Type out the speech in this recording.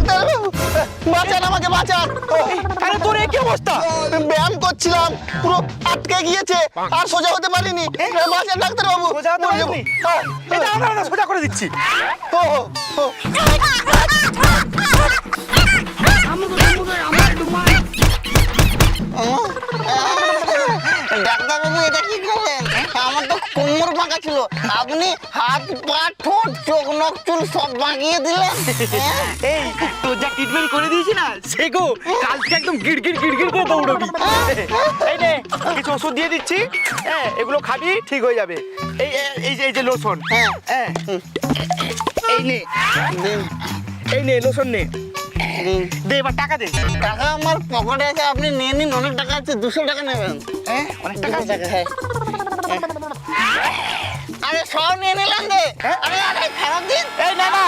ডাক্তারবাবু বাঁচান, আমাকে বাঁচান। আরে তোর এই কি অবস্থা? ব্যায়াম করছিলাম, পুরো আটকে গিয়েছে, আর সোজা হতে পারিনি। বাঁচান ডাক্তারবাবু। সোজা হতে পারবি? এটা আমরা সোজা করে দিচ্ছি। ও, ও, ডাক্তারবাবু এটা কি করলেন? আমার তো কোমর বাঁকা ছিল, আপনি হাত পা ঠোঁট চোখ নখ চুল সব বাঁকিয়ে দিলেন। এই তোর যা ট্রিটমেন্ট করে দিয়েছি না, সেগো কাল থেকে একদম গিড়গিড় গিড়গিড় করে দৌড়বি। এই নে কিছু ওষুধ দিয়ে দিচ্ছি, হ্যাঁ এগুলো খাবি, ঠিক হয়ে যাবে। এই এই যে লোশন, হ্যাঁ এই নে, এই নে লোশন নে, দে এবার টাকা দে। টাকা আমার পকেটে আছে, আপনি নিয়ে নিন, অনেক টাকা আছে, 200 টাকা নেবেন। হ্যাঁ অনেক টাকা আছে। হ্যাঁ, আরে সব নিয়ে নিলাম রে। আরে আরে ফেরত দিন। এই না না